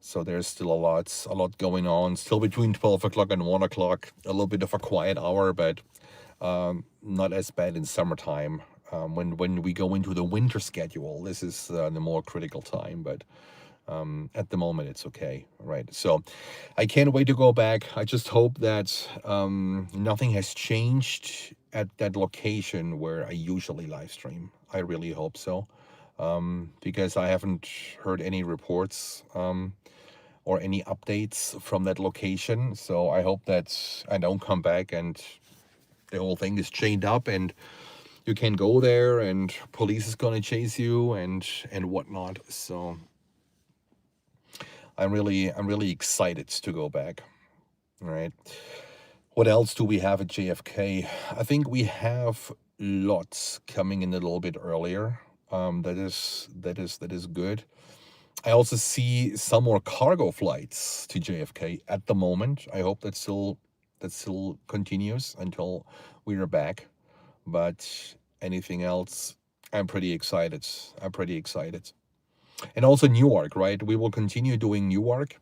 A: So there's still a lot going on. Still between 12 o'clock and 1 o'clock, a little bit of a quiet hour, but not as bad in summertime. When we go into the winter schedule, this is the more critical time, but at the moment it's okay, right? So I can't wait to go back. I just hope that nothing has changed at that location where I usually live stream. I really hope so, because I haven't heard any reports or any updates from that location. So I hope that I don't come back and the whole thing is chained up and you can't go there and police is gonna chase you and whatnot. So I'm really excited to go back. All right. What else do we have at JFK? I think we have lots coming in a little bit earlier. That is good. I also see some more cargo flights to JFK at the moment. I hope that still continues until we are back. But anything else, I'm pretty excited. And also Newark, right? We will continue doing Newark.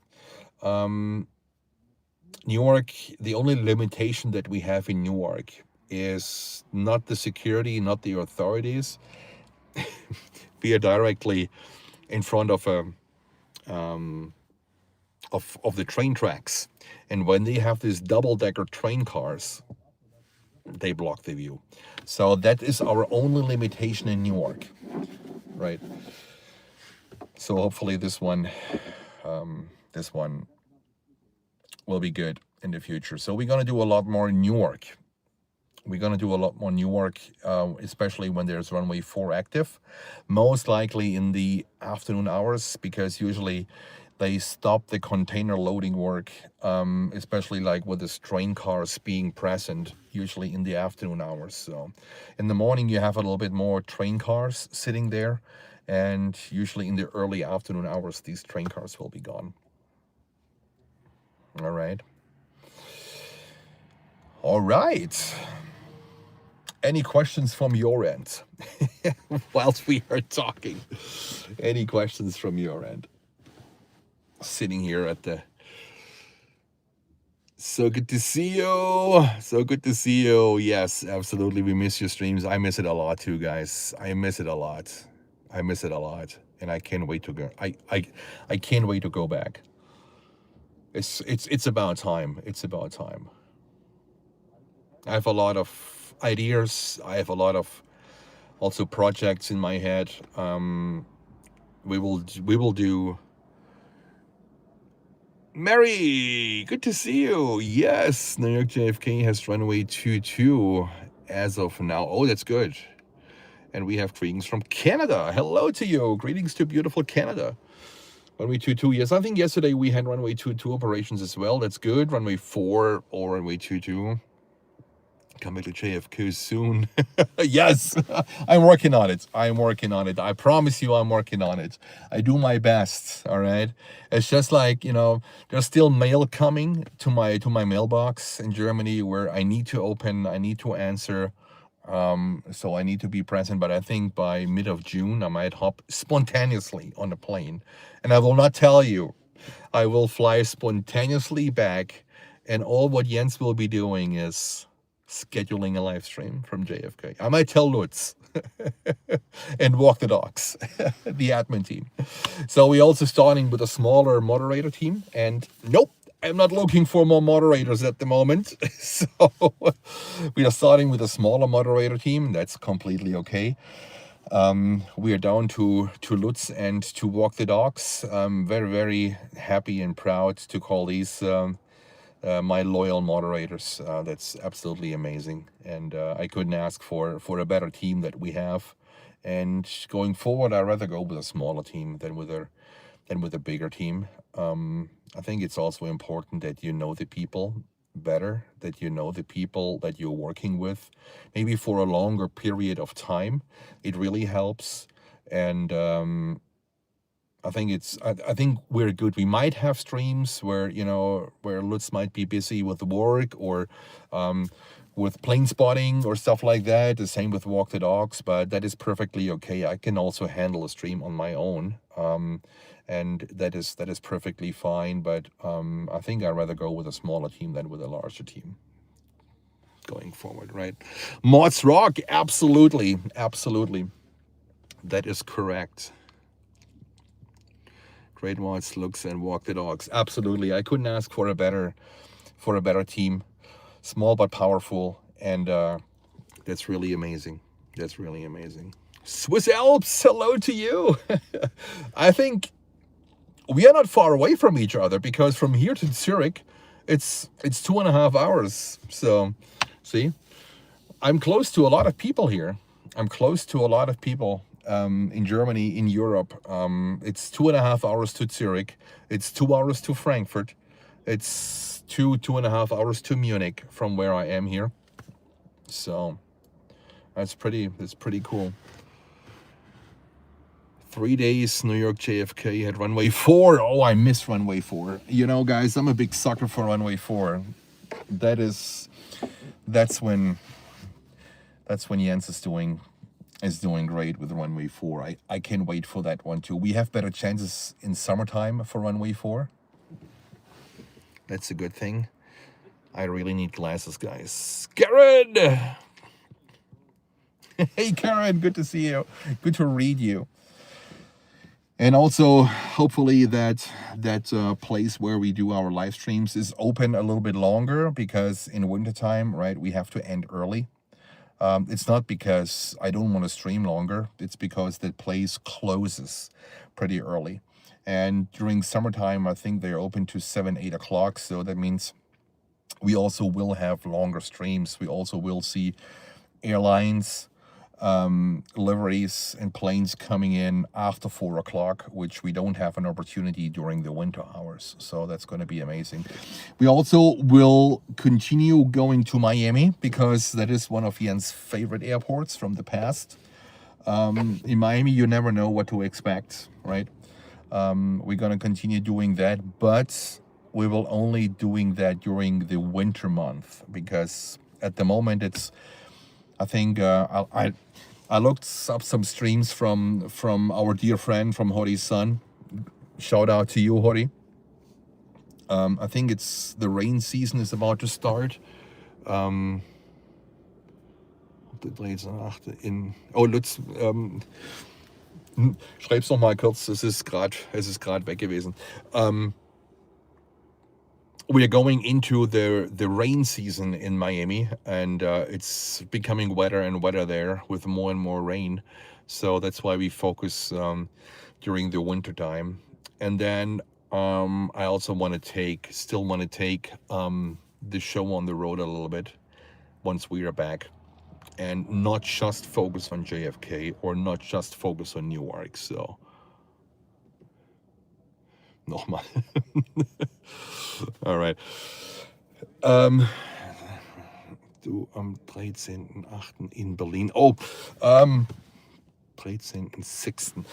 A: Newark, the only limitation that we have in Newark is not the security, not the authorities. We are directly in front of the train tracks, and when they have these double-decker train cars, they block the view. So that is our only limitation in Newark, right? So hopefully this one will be good in the future. So we're gonna do a lot more in Newark. Especially when there's runway 4 active, most likely in the afternoon hours, because usually they stop the container loading work, especially like with the train cars being present, usually in the afternoon hours. So in the morning you have a little bit more train cars sitting there, and usually in the early afternoon hours these train cars will be gone. All right. Any questions from your end whilst we are talking? Any questions from your end? Sitting here at the... So good to see you. Yes, absolutely. We miss your streams. I miss it a lot too, guys. I miss it a lot. and I can't wait to go. I can't wait to go back. It's about time. It's about time. I have a lot of ideas. I have a lot of also projects in my head. We will do. Mary, good to see you. Yes, New York JFK has runway 22 as of now. Oh, that's good. And we have greetings from Canada. Hello to you. Greetings to beautiful Canada. Runway 22. Yes, I think yesterday we had runway 22 operations as well. That's good. Runway 4 or runway 22. Coming to JFK soon. Yes, I'm working on it. I'm working on it. I promise you I'm working on it. I do my best, all right? It's just like, you know, there's still mail coming to my mailbox in Germany where I need to open, I need to answer. So I need to be present, but I think by mid of June I might hop spontaneously on a plane. And I will not tell you. I will fly spontaneously back, and all what Jens will be doing is scheduling a live stream from JFK. I might tell Lutz and walk the dogs, the admin team. So we're also starting with a smaller moderator team, and nope, I'm not looking for more moderators at the moment. So we are starting with a smaller moderator team. That's completely okay. We are down to Lutz and to walk the dogs. I'm very, very happy and proud to call these my loyal moderators. That's absolutely amazing, and I couldn't ask for a better team that we have. And going forward, I'd rather go with a smaller team than with a bigger team. I think it's also important that you know the people better, that you know the people that you're working with, maybe for a longer period of time. It really helps, and I think we're good. We might have streams where, you know, where Lutz might be busy with work or with plane spotting or stuff like that. The same with walk the dogs, but that is perfectly okay. I can also handle a stream on my own, and that is perfectly fine. But I think I'd rather go with a smaller team than with a larger team going forward, right? Mods rock, absolutely, absolutely. That is correct. Great mods, looks, and walk the dogs. Absolutely, I couldn't ask for a better team. Small but powerful, and that's really amazing. That's really amazing. Swiss Alps, hello to you. I think we are not far away from each other, because from here to Zurich, it's 2.5 hours. So, see, I'm close to a lot of people here. I'm close to a lot of people in Germany, in Europe. It's 2.5 hours to Zurich. It's 2 hours to Frankfurt. It's 2.5 hours to Munich from where I am here. So that's pretty cool. 3 days, New York JFK at runway 4. Oh, I miss runway 4. You know, guys, I'm a big sucker for runway 4. That's when Jens is doing great with runway 4. I can't wait for that one too. We have better chances in summertime for runway 4. That's a good thing. I really need glasses, guys. Karen! Hey, Karen, good to see you. Good to read you. And also, hopefully that place where we do our live streams is open a little bit longer, because in wintertime, right, we have to end early. It's not because I don't want to stream longer. It's because that place closes pretty early. And during summertime, I think they're open to 7, 8 o'clock. So that means we also will have longer streams. We also will see airlines, liveries and planes coming in after 4 o'clock, which we don't have an opportunity during the winter hours. So that's going to be amazing. We also will continue going to Miami, because that is one of Jens' favorite airports from the past. In Miami, you never know what to expect, right? We're going to continue doing that, but we will only doing that during the winter month, because at the moment it's, I think I looked up some streams from our dear friend, from Hori's son. Shout out to you, Hori. I think it's the rain season is about to start. Lutz, Schreib's noch mal kurz, es ist gerade weg gewesen. We are going into the rain season in Miami, and it's becoming wetter and wetter there with more and more rain. So that's why we focus during the winter time. And then I also still want to take the show on the road a little bit once we are back, and not just focus on JFK or not just focus on Newark. So nochmal. All right. Du am 13.8. in Berlin. Oh, 13.6.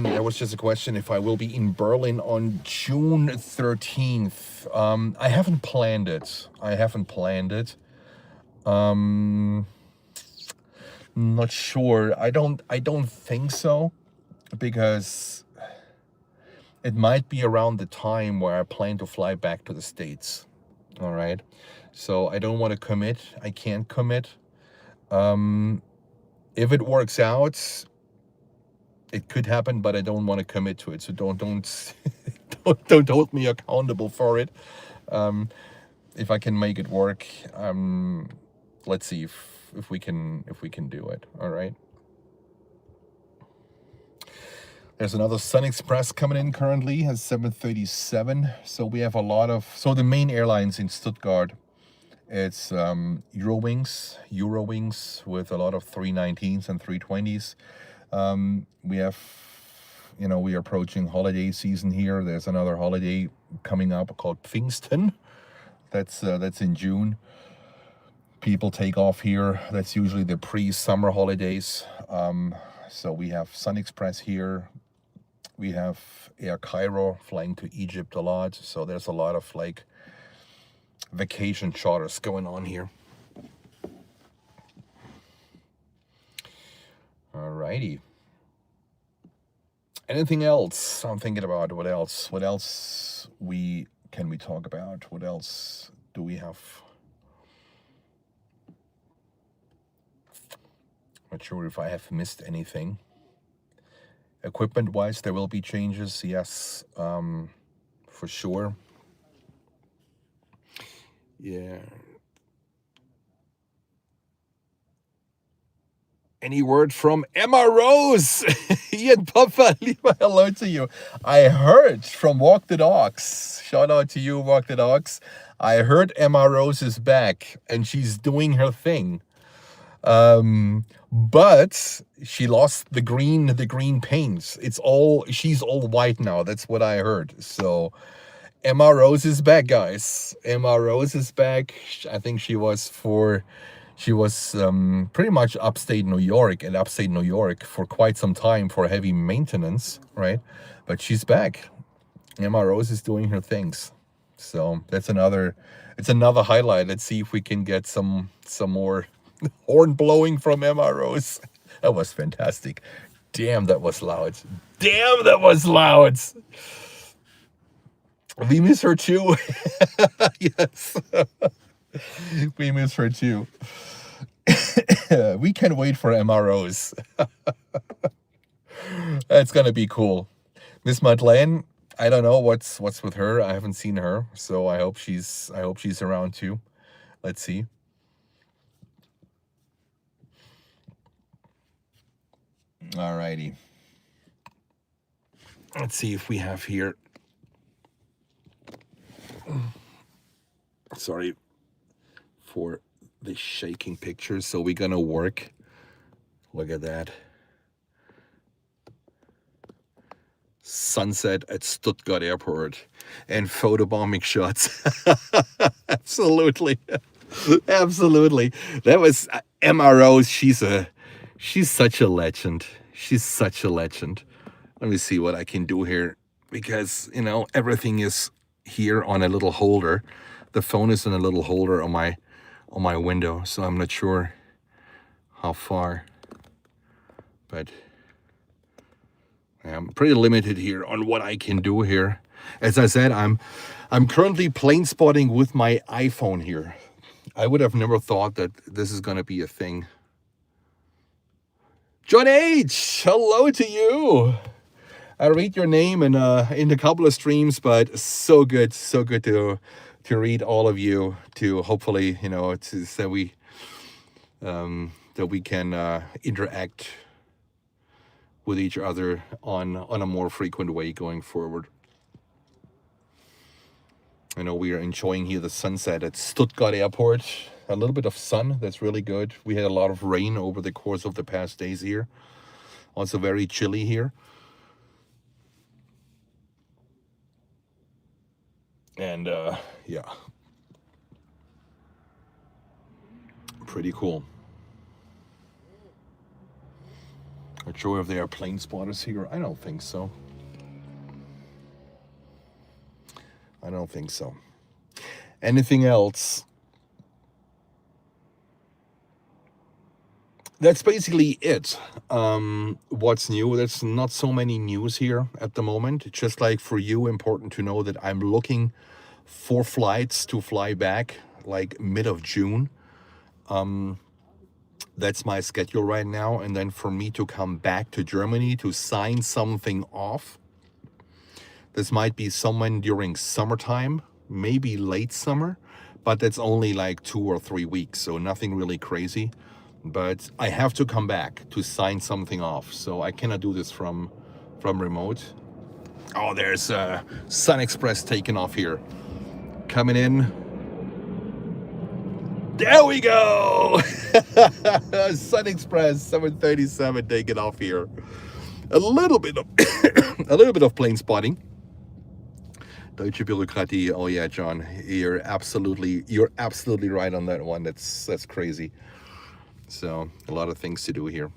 A: There was just a question if I will be in Berlin on June 13th. I haven't planned it. Not sure. I don't think so, because it might be around the time where I plan to fly back to the States. All right. So I don't want to commit. I can't commit. If it works out, it could happen, but I don't want to commit to it. So don't hold me accountable for it. If I can make it work, let's see if we can do it. All right. There's another Sun Express coming in currently at 7:37. So we have a lot of, so the main airlines in Stuttgart, it's Eurowings with a lot of 319s and 320s. We have, we are approaching holiday season here. There's another holiday coming up called Pfingsten. That's in June. People take off here. That's usually the pre-summer holidays. So we have Sun Express here. We have Air Cairo flying to Egypt a lot. So there's a lot of like vacation charters going on here. Alrighty. Anything else? I'm thinking about what else can we talk about? What else do we have? Not sure if I have missed anything. Equipment-wise, there will be changes, yes, for sure. Yeah. Any word from Emma Rose? Ian Papa, lieber hello to you. I heard from Walk the Dogs. Shout out to you, Walk the Dogs. I heard Emma Rose is back and she's doing her thing. But she lost the green paints. She's all white now. That's what I heard. So Emma Rose is back, guys. Emma Rose is back. I think she was pretty much upstate New York for quite some time for heavy maintenance, right? But she's back. Emma Rose is doing her things. So it's another highlight. Let's see if we can get some more horn blowing from Emma Rose. That was fantastic. Damn, that was loud. We miss her too. Yes. We miss her too. We can wait for Emma Rose. That's gonna be cool. Miss Madeleine, I don't know what's with her. I haven't seen her, so I hope she's around too. Let's see. Alrighty. Let's see if we have here. Sorry for the shaking pictures. So we're gonna work. Look at that. Sunset at Stuttgart Airport and photobombing shots. Absolutely. Absolutely. That was Emma Rose. She's such a legend. Let me see what I can do here, because everything is here on a little holder. The phone is in a little holder on my window, so I'm not sure how far, but I'm pretty limited here on what I can do here. As I said, I'm currently plane spotting with my iPhone here. I would have never thought that this is going to be a thing. John H, hello to you. I read your name in a couple of streams, but so good to read all of you. To hopefully, it's that we can interact with each other on a more frequent way going forward. I know we are enjoying here the sunset at Stuttgart Airport. A little bit of sun, that's really good. We had a lot of rain over the course of the past days here. Also very chilly here. And yeah, pretty cool. Not sure if there are plane spotters here. I don't think so. I don't think so. Anything else? That's basically it. What's new? There's not so many news here at the moment. Just like for you, important to know that I'm looking for flights to fly back like mid of June. That's my schedule right now. And then for me to come back to Germany to sign something off. This might be someone during summertime, maybe late summer, but that's only like 2 or 3 weeks, so nothing really crazy. But I have to come back to sign something off, so I cannot do this from remote. Oh, there's Sun Express taking off here. Coming in. There we go! Sun Express 737 taking off here. A little bit of plane spotting. Deutsche Bürokratie. Oh yeah, John, you're absolutely right on that one. That's crazy. So a lot of things to do here.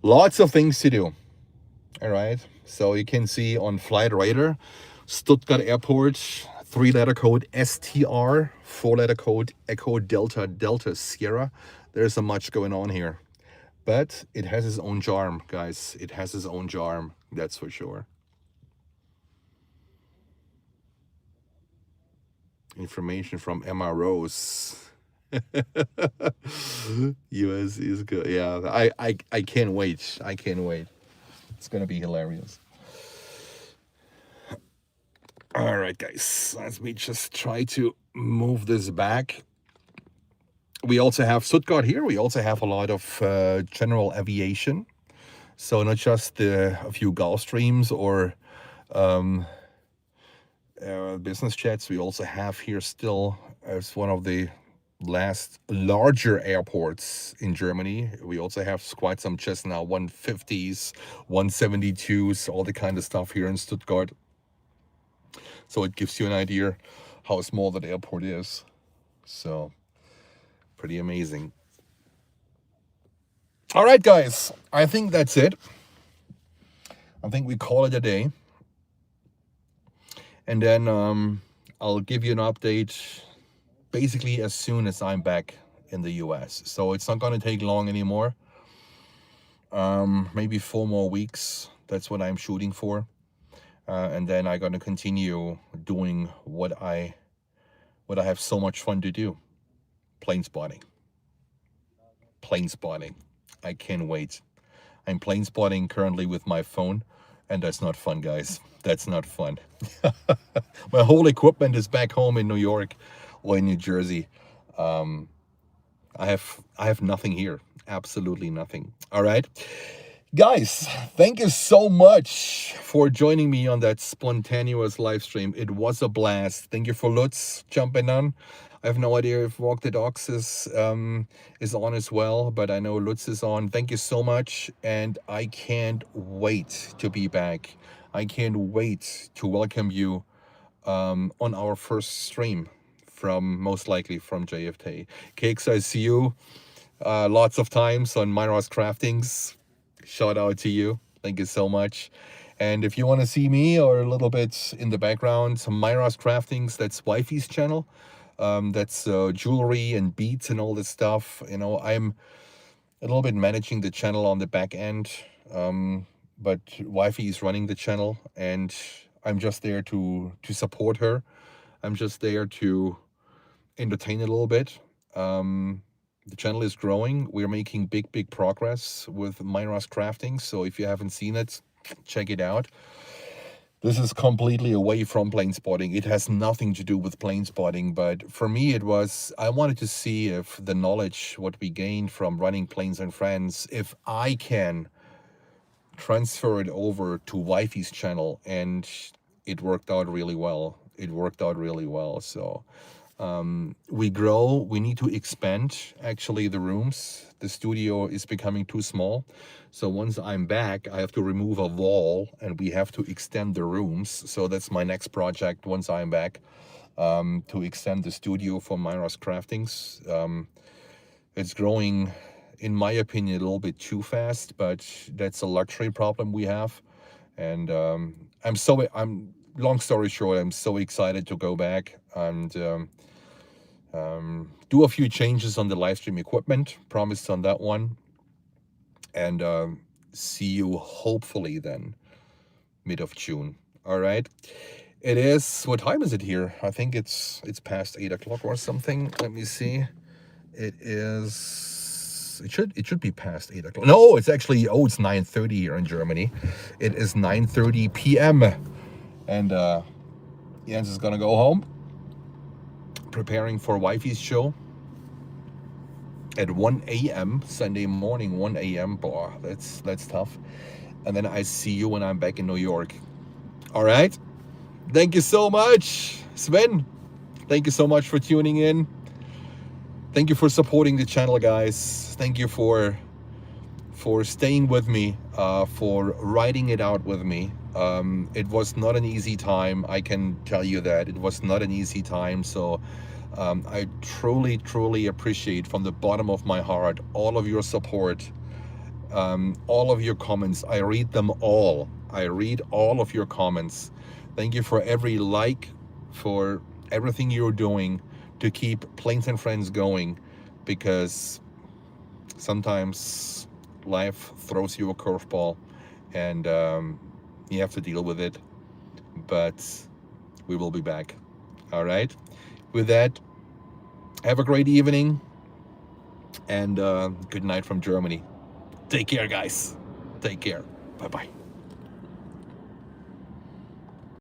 A: Lots of things to do. All right. So you can see on Flight Radar, Stuttgart Airport, 3-letter code STR, 4-letter code Echo Delta Delta Sierra. There's so much going on here, but it has its own charm, guys. It has its own charm. That's for sure. Information from Emma Rose. US is good. Yeah, I can't wait. I can't wait. It's gonna be hilarious. All right, guys. Let me just try to move this back. We also have Stuttgart here. We also have a lot of general aviation. So not just a few Gulfstreams or business jets. We also have here still as one of the last larger airports in Germany. We also have quite some Cessna 150s, 172s, all the kind of stuff here in Stuttgart. So it gives you an idea how small that airport is. So pretty amazing. All right, guys, I think that's it. I think we call it a day. And then I'll give you an update basically as soon as I'm back in the US. So it's not going to take long anymore. Maybe 4 more weeks. That's what I'm shooting for. And then I'm going to continue doing what I have so much fun to do. Plane spotting. Plane spotting. I can't wait. I'm plane spotting currently with my phone, and that's not fun, guys. That's not fun. My whole equipment is back home in New York or in New Jersey. I have nothing here. Absolutely nothing. All right. Guys, thank you so much for joining me on that spontaneous live stream. It was a blast. Thank you for Lutz jumping on. I have no idea if Walk the Dogs is on as well, but I know Lutz is on. Thank you so much, and I can't wait to be back. I can't wait to welcome you on our first stream from, most likely from JFK. Cakes, I see you lots of times on Myra's Craftings. Shout out to you. Thank you so much. And if you want to see me or a little bit in the background, Myra's Craftings, that's Wifey's channel. That's jewelry and beads and all this stuff. You know, I'm a little bit managing the channel on the back end, but Wifey is running the channel, and I'm just there to support her. I'm just there to entertain a little bit. The channel is growing. We're making big progress with Myra's crafting. So if you haven't seen it, check it out. This is completely away from plane spotting. It has nothing to do with plane spotting, but for me it was, I wanted to see if the knowledge, what we gained from running Planes and Friends, if I can transfer it over to Wifey's channel, and it worked out really well. It worked out really well. So we grow, we need to expand actually the rooms. The studio is becoming too small. So once I'm back, I have to remove a wall and we have to extend the rooms. So that's my next project once I'm back, to extend the studio for Myra's Craftings. It's growing, in my opinion, a little bit too fast, but that's a luxury problem we have. And long story short, I'm so excited to go back and do a few changes on the live stream equipment, promised on that one, and see you hopefully then mid of June. All right, it is, what time is it here? I think it's past 8 o'clock or something. Let me see. It should be past 8 o'clock. No, it's actually, it's 9:30 here in Germany. It is 9:30 p.m. and Jens is gonna go home, preparing for Wifey's show at 1 a.m. Sunday morning, 1 a.m. Boy, that's tough. And then I see you when I'm back in New York. All right. Thank you so much, Sven. Thank you so much for tuning in. Thank you for supporting the channel, guys. Thank you for staying with me, for writing it out with me. It was not an easy time. I can tell you that. It was not an easy time. So I truly appreciate from the bottom of my heart all of your support, all of your comments. I read them all. I read all of your comments. Thank you for every like, for everything you're doing to keep Planes and Friends going, because sometimes life throws you a curveball and you have to deal with it, but we will be back. All right, with that, have a great evening and good night from Germany. Take care, guys. Take care. Bye-bye.